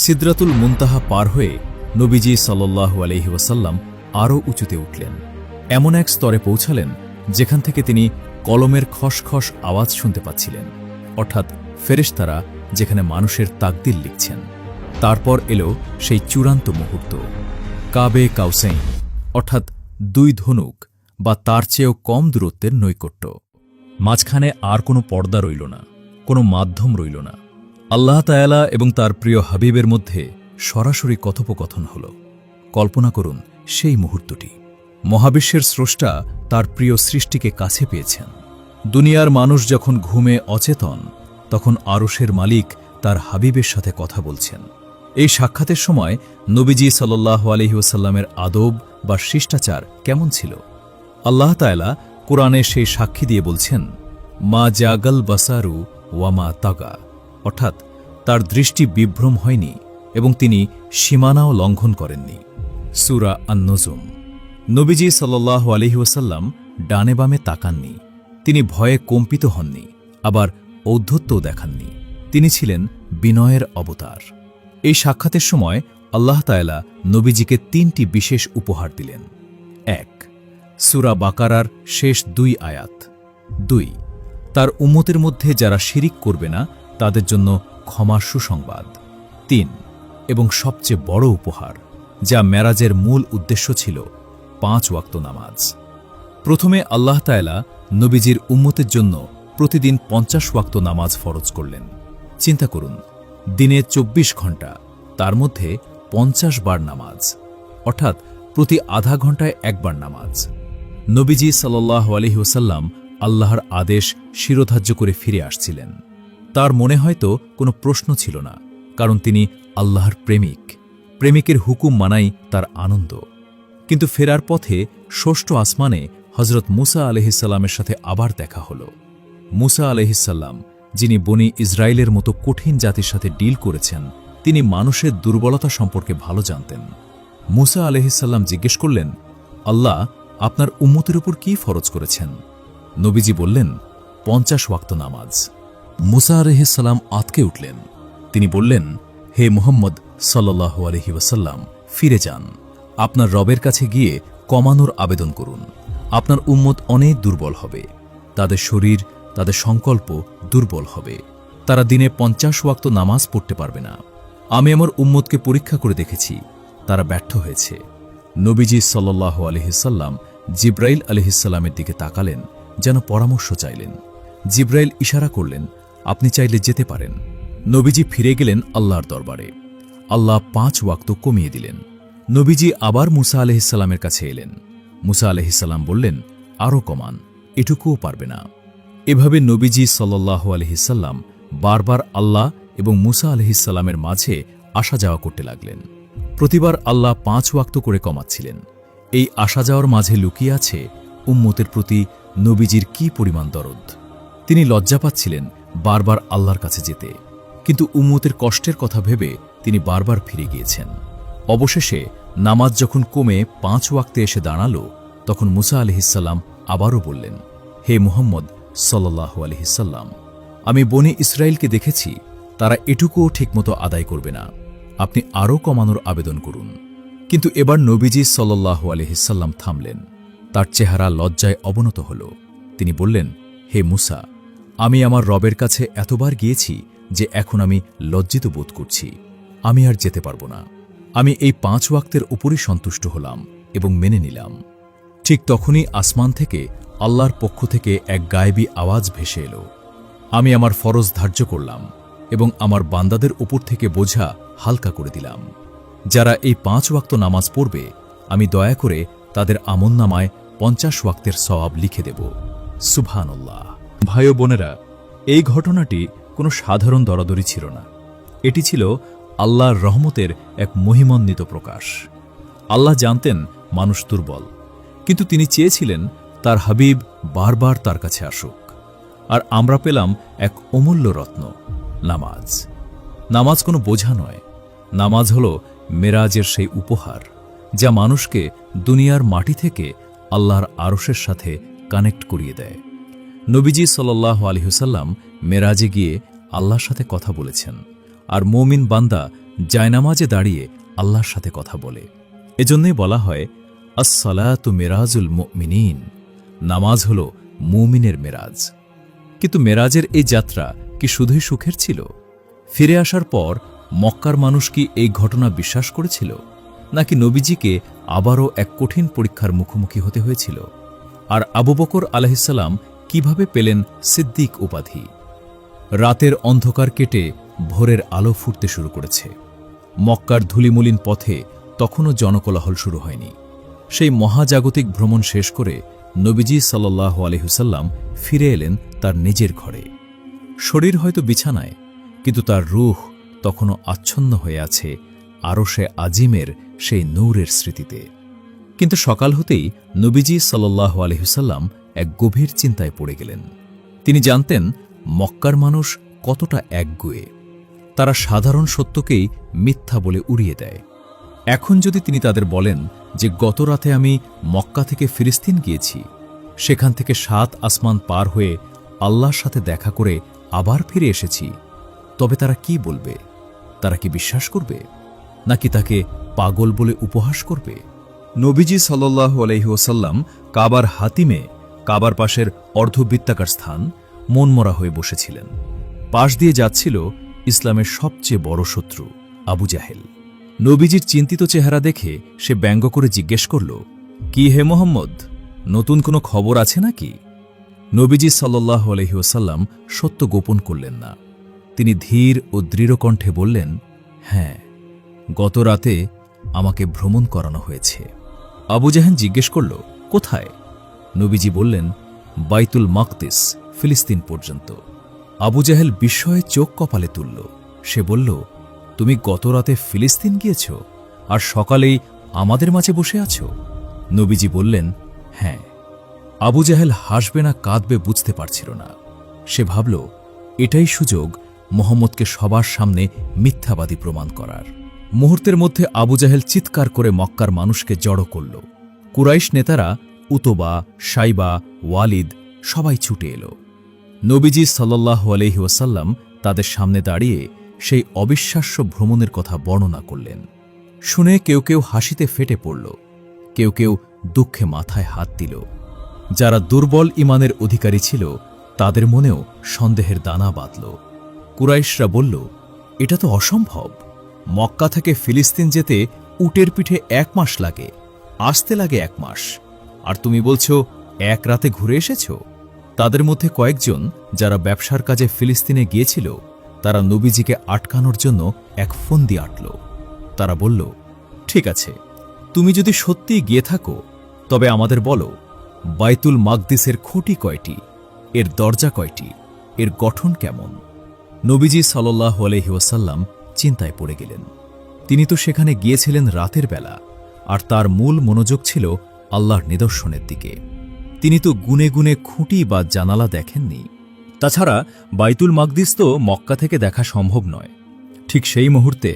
সিদরাতুল মুনতাহা পার হয়ে নবীজি সাল্লাল্লাহু আলাইহি ওয়াসাল্লাম আরও উঁচুতে উঠলেন। এমন এক স্তরে পৌঁছালেন যেখান থেকে তিনি কলমের খসখস আওয়াজ শুনতে পাচ্ছিলেন, অর্থাৎ ফেরেশতারা যেখানে মানুষের তাকদির লিখছেন। তারপর এলো সেই চূড়ান্ত মুহূর্ত, কাবে কাউসাইন, অর্থাৎ দুই ধনুক বা তার চেয়েও কম দূরত্বের নৈকট্য। মাঝখানে আর কোনো পর্দা রইল না, কোনো মাধ্যম রইল না। আল্লাহ তাআলা এবং তার প্রিয় হাবিবের মধ্যে সরাসরি কথোপকথন হল। কল্পনা করুন সেই মুহূর্তটি। মহাবিশ্বের স্রষ্টা তার প্রিয় সৃষ্টিকে কাছে পেয়েছেন। দুনিয়ার মানুষ যখন ঘুমে অচেতন, তখন আরশের মালিক তার হাবিবের সাথে কথা বলছেন। এই সাক্ষাতের সময় নবীজি সাল্লাল্লাহু আলাইহি ওয়াসাল্লামের আদব বা শিষ্টাচার কেমন ছিল? আল্লাহ তাআলা কোরআনে সেই সাক্ষী দিয়ে বলছেন, মা জাগাল বাসারু ওয়ামা তাগা, অর্থাৎ তার দৃষ্টি বিভ্রম হয়নি এবং তিনি সীমানাও লঙ্ঘন করেননি। সূরা আন-নুজুম। নবীজি সাল্লাল্লাহু আলাইহি ওয়াসাল্লাম ডানে বামে তাকাননি, তিনি ভয়ে কম্পিত হননি, আবার ঔদ্ধত্যও দেখাননি। তিনি ছিলেন বিনয়ের অবতার। এই সাক্ষাতের সময় আল্লাহ তাআলা নবীজিকে ৩টি বিশেষ উপহার দিলেন। ১. সূরা বাকারার শেষ ২ আয়াত। ২. তার উম্মতের মধ্যে যারা শিরিক করবে না তাদের জন্য ক্ষমার সুসংবাদ। ৩. এবং সবচেয়ে বড় উপহার, যা মেরাজের মূল উদ্দেশ্য ছিল, ৫ ওয়াক্ত নামাজ। প্রথমে আল্লাহ তাআলা নবীজির উম্মতের জন্য প্রতিদিন ৫০ ওয়াক্ত নামাজ ফরজ করলেন। চিন্তা করুন, দিনে ২৪ ঘণ্টা, তার মধ্যে ৫০ বার নামাজ, অর্থাৎ প্রতি আধা ঘণ্টায় একবার নামাজ। নবীজি সাল্লাল্লাহু আলাইহি ওয়াসাল্লাম আল্লাহর আদেশ শিরোধার্য করে ফিরে আসছিলেন। তার মনে হয়তো কোনো প্রশ্ন ছিল না, কারণ তিনি আল্লাহর প্রেমিক। প্রেমিকের হুকুম মানাই তার আনন্দ। কিন্তু ফেরার পথে ষষ্ঠ আসমানে হজরত মুসা আলাইহিসসালামের সাথে আবার দেখা হল। মুসা আলাইহিসসালাম, যিনি বনি ইসরায়েলের মতো কঠিন জাতির সাথে ডিল করেছেন, তিনি মানুষের দুর্বলতা সম্পর্কে ভালো জানতেন। মুসা আলাইহিসসালাম জিজ্ঞেস করলেন, আল্লাহ আপনার উম্মতের উপর কি ফরজ করেছেন? নবীজি বললেন, ৫০ ওয়াক্ত নামাজ। মুসা আলাইহিসসালাম আঁতকে উঠলেন। তিনি বললেন, হে মুহাম্মদ সাল্লাল্লাহু আলাইহি ওয়াসাল্লাম, ফিরে যান, আপনার রবের কাছে গিয়ে কমানোর আবেদন করুন। আপনার উম্মত অনেক দুর্বল হবে, তাদের শরীর, তাদের সংকল্প দুর্বল হবে, তারা দিনে ৫০ ওয়াক্ত নামাজ পড়তে পারবে না। আমি আমার উম্মতকে পরীক্ষা করে দেখেছি, তারা ব্যর্থ হয়েছে। নবীজি সাল্লাল্লাহু আলাইহি ওয়াসাল্লাম জিব্রাইল আলাইহিসসালামের দিকে তাকালেন, যেন পরামর্শ চাইলেন। জিব্রাইল ইশারা করলেন, আপনি চাইলে যেতে পারেন। নবীজি ফিরে গেলেন আল্লাহর দরবারে। আল্লাহ ৫ ওয়াক্ত কমিয়ে দিলেন। নবীজি আবার মুসা আলাইহিসসালামের কাছে এলেন। মুসা আলাইহিসসালাম বললেন, আরও কমান, এটুকুও পারবে না। এভাবে নবীজি সাল্লাল্লাহু আলাইহি ওয়াসাল্লাম বারবার আল্লাহ এবং মুসা আলাইহিসসালামের মাঝে আসা যাওয়া করতে লাগলেন। প্রতিবার আল্লাহ ৫ ওয়াক্ত করে কমাচ্ছিলেন। এই আসা যাওয়ার মাঝে লুকিয়ে আছে উম্মতের প্রতি নবীজির কি পরিমাণ দরদ। তিনি লজ্জা পাচ্ছিলেন বারবার আল্লাহর কাছে যেতে, কিন্তু উম্মতের কষ্টের কথা ভেবে তিনি বারবার ফিরে গিয়েছেন। অবশেষে নামাজ যখন কমে ৫ ওয়াক্তে এসে দাঁড়াল, তখন মুসা আলাইহিসসালাম আবারও বললেন, হে মুহাম্মদ সাল্লাল্লাহু আলাইহি ওয়াসাল্লাম, আমি বনি ইসরায়েলকে দেখেছি, তারা এটুকুও ঠিকমতো আদায় করবে না, আপনি আরও কমানোর আবেদন করুন। কিন্তু এবার নবীজি সাল্লাল্লাহু আলাইহি ওয়াসাল্লাম থামলেন। তার চেহারা লজ্জায় অবনত হল। তিনি বললেন, হে মুসা, আমি আমার রবের কাছে এতবার গিয়েছি যে এখন আমি লজ্জিত বোধ করছি। আমি আর যেতে পারব না। আমি এই ৫ ওয়াক্তের উপরই সন্তুষ্ট হলাম এবং মেনে নিলাম। ঠিক তখনই আসমান থেকে আল্লাহর পক্ষ থেকে এক গায়েবী আওয়াজ ভেসে এলো, আমি আমার ফরজ ধার্য করলাম এবং আমার বান্দাদের উপর থেকে বোঝা হালকা করে দিলাম। যারা এই ৫ ওয়াক্ত নামাজ পড়বে, আমি দয়া করে তাদের আমলনামায় ৫০ ওয়াক্তের সওয়াব লিখে দেব। সুবহানাল্লাহ। ভাই ও বোনেরা, এই ঘটনাটি কোনো সাধারণ দরাদরি ছিল না। এটি ছিল আল্লাহর রহমতের এক মহিমান্বিত প্রকাশ। আল্লাহ জানতেন মানুষ দুর্বল, কিন্তু তিনি চেয়েছিলেন তার হাবিব বারবার তার কাছে আসুক। আর আমরা পেলাম এক অমূল্য রত্ন, নামাজ। নামাজ কোনো বোঝা নয়, নামাজ হল মেরাজের সেই উপহার, যা মানুষকে দুনিয়ার মাটি থেকে আল্লাহর আরশের সাথে কানেক্ট করিয়ে দেয়। নবীজি সাল্লাল্লাহু আলাইহি ওয়াসাল্লাম মেরাজে গিয়ে আল্লাহর সাথে কথা বলেছেন, আর মুমিন বান্দা জায়নামাজে দাঁড়িয়ে আল্লাহর সাথে কথা বলে। এজন্যই বলা হয় আস-সালাতু মিরাজুল মুমিনিন, নামাজ হল মুমিনের মেরাজ। কিন্তু মেরাজের এই যাত্রা কি শুধুই সুখের ছিল? ফিরে আসার পর মক্কার মানুষ কি এই ঘটনা বিশ্বাস করেছিল, নাকি নবীজিকে আবারও এক কঠিন পরীক্ষার মুখোমুখি হতে হয়েছিল? আর আবু বকর আলাইহিসসালাম কিভাবে পেলেন সিদ্দিক উপাধি? রাতের অন্ধকার কেটে ভোরের আলো ফুটতে শুরু করেছে। মক্কার ধূলিমলিন পথে তখনও জনকোলাহল শুরু হয়নি। সেই মহাজাগতিক ভ্রমণ শেষ করে নবীজি সাল্লাল্লাহু আলাইহি ওয়াসাল্লাম ফিরে এলেন তার নিজের ঘরে। শরীর হয়তো বিছানায়, কিন্তু তার রূহ তখনও আচ্ছন্ন হয়ে আছে আরশে আজিমের সেই নূরের স্মৃতিতে। কিন্তু সকাল হতেই নবীজি সাল্লাল্লাহু আলাইহি ওয়াসাল্লাম এক গভীর চিন্তায় পড়ে গেলেন। তিনি জানতেন মক্কার মানুষ কতটা একগুঁয়ে। তারা সাধারণ সত্যকেই মিথ্যা বলে উড়িয়ে দেয়। এখন যদি তিনি তাদের বলেন যে গত রাতে আমি মক্কা থেকে ফিলিস্তিন গিয়েছি, সেখান থেকে 7 আসমান পার হয়ে আল্লাহর সাথে দেখা করে আবার ফিরে এসেছি, তবে তারা কি বলবে? তারা কি বিশ্বাস করবে, নাকি তাকে পাগল বলে উপহাস করবে? নবীজি সাল্লাল্লাহু আলাইহি ওয়াসাল্লাম কাবার হাতিমে, কাবার পাশের অর্ধবৃত্তাকার স্থান, মনমরা হয়ে বসেছিলেন। পাশ দিয়ে যাচ্ছিল ইসলামের সবচেয়ে বড় শত্রু আবু জাহেল। নবীজির চিন্তিত চেহারা দেখে সে ব্যঙ্গ করে জিজ্ঞেস করল, কি হে মোহাম্মদ, নতুন কোনো খবর আছে নাকি? নবীজি সাল্লাল্লাহু আলাইহি ওয়াসাল্লাম সত্য গোপন করলেন না। তিনি ধীর ও দৃঢ় কণ্ঠে বললেন, হ্যাঁ, গত রাতে আমাকে ভ্রমণ করানো হয়েছে। আবু জাহেল জিজ্ঞেস করল, কোথায়? নবীজি বললেন, বাইতুল মাকদিস, ফিলিস্তিন পর্যন্ত। আবু জাহেল বিস্ময়ে চোখ কপালে তুলল। সে বলল, তুমি গত রাতে ফিলিস্তিন গিয়েছ, আর সকালেই আমাদের মাঝে বসে আছো? নবীজি বললেন, হ্যাঁ। আবু জাহেল হাসবে না কাঁদবে বুঝতে পারছিল না। সে ভাবল, এটাই সুযোগ মুহাম্মদকে সবার সামনে মিথ্যাবাদী প্রমাণ করার। মুহূর্তের মধ্যে আবু জাহেল চিৎকার করে মক্কার মানুষকে জড়ো করল। কুরাইশ নেতারা উতবা, সাইবা, ওয়ালিদ সবাই ছুটে এল। নবীজি সাল্লাল্লাহু আলাইহি ওয়াসাল্লাম তাদের সামনে দাঁড়িয়ে সেই অবিশ্বাস্য ভ্রমণের কথা বর্ণনা করলেন। শুনে কেউ কেউ হাসিতে ফেটে পড়ল, কেউ কেউ দুঃখে মাথায় হাত দিল। যারা দুর্বল ঈমানের অধিকারী ছিল তাদের মনেও সন্দেহের দানা বাঁধল। কুরাইশরা বলল, এটা তো অসম্ভব। মক্কা থেকে ফিলিস্তিন যেতে উটের পিঠে 1 মাস লাগে, আসতে লাগে 1 মাস, আর তুমি বলছো 1 রাতে ঘুরে এসেছ? তাদের মধ্যে কয়েকজন যারা ব্যবসার কাজে ফিলিস্তিনে গিয়েছিল, তারা নবীজিকে আটকানোর জন্য এক ফন্দি আঁটল। তারা বলল, ঠিক আছে, তুমি যদি সত্যিই গিয়ে থাকো তবে আমাদের বলো, বাইতুল মাকদিসের খুঁটি কয়টি, এর দরজা কয়টি, এর গঠন কেমন? নবীজি সাল্লাল্লাহু আলাইহি ওয়াসাল্লাম চিন্তায় পড়ে গেলেন। তিনি তো সেখানে গিয়েছিলেন রাতের বেলা, আর তার মূল মনোযোগ ছিল আল্লাহর নিদর্শনের দিকে। তিনি তো গুনে গুনে খুঁটি বা জানালা দেখেননি। তাছাড়া বাইতুল মাকদিস তো মক্কা থেকে দেখা সম্ভব নয়। ঠিক সেই মুহূর্তে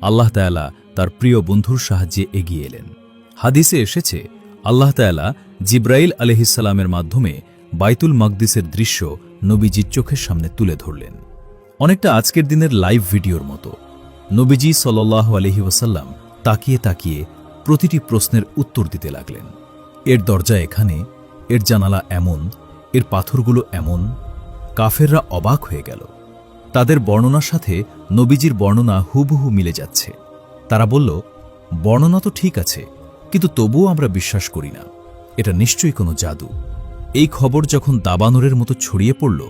আল্লাহ তাআলা তার প্রিয় বন্ধুর সাহায্যে এগিয়ে এলেন। হাদিসে এসেছে, আল্লাহ তাআলা জিব্রাইল আলাইহিসসালামের মাধ্যমে বাইতুল মাকদিসের দৃশ্য নবীজির চোখের সামনে তুলে ধরলেন, অনেকটা আজকের দিনের লাইভ ভিডিওর মতো। নবীজি সাল্লাল্লাহু আলাইহি ওয়াসাল্লাম তাকিয়ে তাকিয়ে প্রতিটি প্রশ্নের উত্তর দিতে লাগলেন। এর দরজা এখানে, এর জানালা এমন, এর পাথরগুলো এমন। কাফেররা অবাক হয়ে গেল। তাদের বর্ণনার সাথে নবীজির বর্ণনা হুবহু মিলে যাচ্ছে। তারা বলল, বর্ণনা তো ঠিক আছে, কিন্তু তবুও আমরা বিশ্বাস করি না, এটা নিশ্চয়ই কোনো জাদু। এই খবর যখন দাবানলের মতো ছড়িয়ে পড়ল,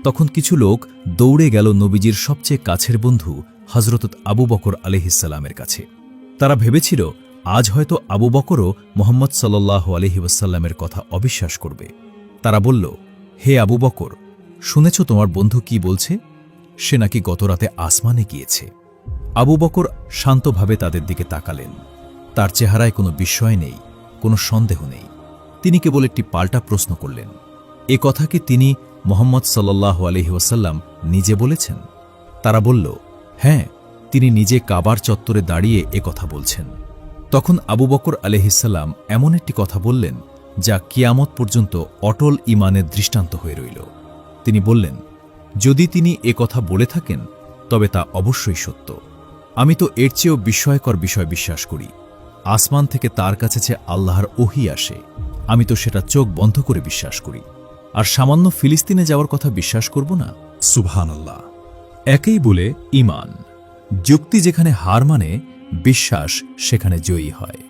তখন কিছু লোক দৌড়ে গেল নবীজির সবচেয়ে কাছের বন্ধু হযরত আবু বকর আলাইহিসসালামের কাছে। তারা ভেবেছিল আজ হয়তো আবু বকরও মুহাম্মদ সাল্লাল্লাহু আলাইহি ওয়াসাল্লামের কথা অবিশ্বাস করবে। তারা বলল, হে আবু বকর, শুনেছ তোমার বন্ধু কি বলছে? সে নাকি গতরাতে আসমানে গিয়েছে। আবু বকর শান্তভাবে তাদের দিকে তাকালেন। তার চেহারায় কোনো বিস্ময় নেই, কোনো সন্দেহ নেই। তিনি কেবল একটি পাল্টা প্রশ্ন করলেন, এ কথা কি তিনি মুহাম্মদ সাল্লাল্লাহু আলাইহি ওয়াসাল্লাম নিজে বলেছেন? তারা বলল, হ্যাঁ, তিনি নিজে কাবার চত্বরে দাঁড়িয়ে এ কথা বলছেন। তখন আবু বকর আলাইহিসসালাম এমন একটি কথা বললেন যা কিয়ামত পর্যন্ত অটল ঈমানের দৃষ্টান্ত হয়ে রইল। তিনি বললেন, যদি তিনি এ কথা বলে থাকেন তবে তা অবশ্যই সত্য। আমি তো এর চেয়েও বিস্ময়কর বিষয় বিশ্বাস করি। আসমান থেকে তার কাছে যে আল্লাহর ওহী আসে, আমি তো সেটা চোখ বন্ধ করে বিশ্বাস করি। আর সামান্য ফিলিস্তিনে যাওয়ার কথা বিশ্বাস করব না? সুবহানাল্লাহ। একেই বলে ঈমান। যুক্তি যেখানে হার মানে, বিশ্বাস সেখানে জয়ী হয়।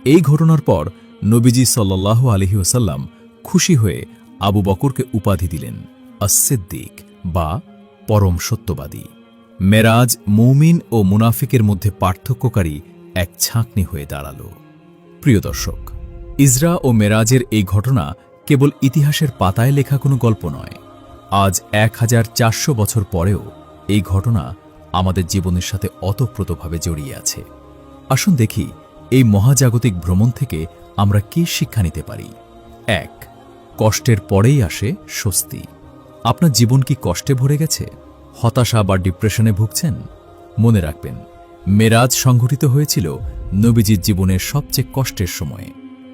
এই ঘটনার পর নবীজি সাল্লাল্লাহু আলাইহি ওয়াসাল্লাম খুশি হয়ে আবু বকরকে উপাধি দিলেন আস-সিদ্দিক বা পরম সত্যবাদী। মেরাজ মুমিন ও মুনাফিকের মধ্যে পার্থক্যকারী এক ছাঁকনি হয়ে দাঁড়াল। প্রিয় দর্শক, ইসরা ও মেরাজের এই ঘটনা কেবল ইতিহাসের পাতায় লেখা কোনো গল্প নয়। আজ 1400 বছর পরেও এই ঘটনা আমাদের জীবনের সাথে ওতপ্রোতভাবে জড়িয়ে আছে। আসুন দেখি এই মহাজাগতিক ভ্রমণ থেকে আমরা কী শিক্ষা নিতে পারি। 1. কষ্টের পরেই আসে স্বস্তি। আপনার জীবন কি কষ্টে ভরে গেছে? হতাশা বা ডিপ্রেশনে ভুগছেন? মনে রাখবেন, মেরাজ সংঘটিত হয়েছিল নবীজির জীবনের সবচেয়ে কষ্টের সময়ে।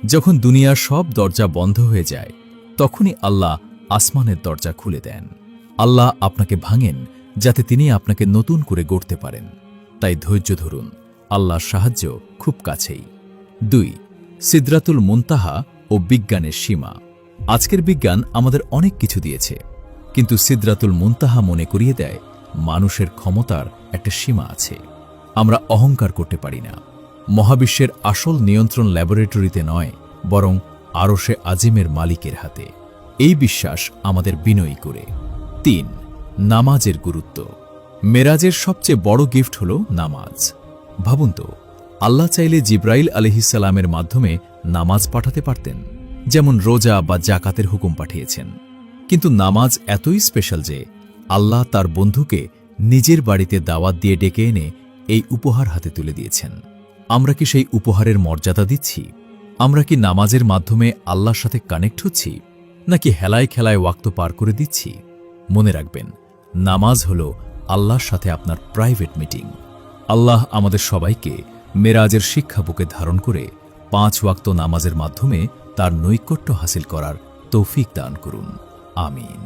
যখন দুনিয়ার সব দরজা বন্ধ হয়ে যায়, তখনই আল্লাহ আসমানের দরজা খুলে দেন। আল্লাহ আপনাকে ভাঙেন যাতে তিনি আপনাকে নতুন করে গড়তে পারেন। তাই ধৈর্য ধরুন, আল্লাহর সাহায্য খুব কাছেই। 2. সিদরাতুল মুনতাহা ও বিজ্ঞানের সীমা। আজকের বিজ্ঞান আমাদের অনেক কিছু দিয়েছে, কিন্তু সিদরাতুল মুনতাহা মনে করিয়ে দেয় মানুষের ক্ষমতার একটা সীমা আছে। আমরা অহংকার করতে পারি না। মহাবিশ্বের আসল নিয়ন্ত্রণ ল্যাবরেটরিতে নয়, বরং আরশে আজিমের মালিকের হাতে। এই বিশ্বাস আমাদের বিনয়ী করে। 3. নামাজের গুরুত্ব। মেরাজের সবচেয়ে বড় গিফট হল নামাজ। ভাবুন তো, আল্লাহ চাইলে জিব্রাইল আলাইহিসসালামের মাধ্যমে নামাজ পাঠাতে পারতেন, যেমন রোজা বা জাকাতের হুকুম পাঠিয়েছেন। কিন্তু নামাজ এতই স্পেশাল যে আল্লাহ তার বন্ধুকে নিজের বাড়িতে দাওয়াত দিয়ে ডেকে এনে এই উপহার হাতে তুলে দিয়েছেন। আমরা কি সেই উপহারের মর্যাদা দিচ্ছি? আমরা কি নামাজের মাধ্যমে আল্লাহর সাথে কানেক্ট হচ্ছি, নাকি হেলায় খেলায় ওয়াক্ত পার করে দিচ্ছি? মনে রাখবেন, নামাজ হল আল্লাহর সাথে আপনার প্রাইভেট মিটিং। আল্লাহ আমাদের সবাইকে মেরাজের শিক্ষা বুকে ধারণ করে 5 ওয়াক্ত নামাজের মাধ্যমে তার নৈকট্য হাসিল করার তৌফিক দান করুন। আমিন।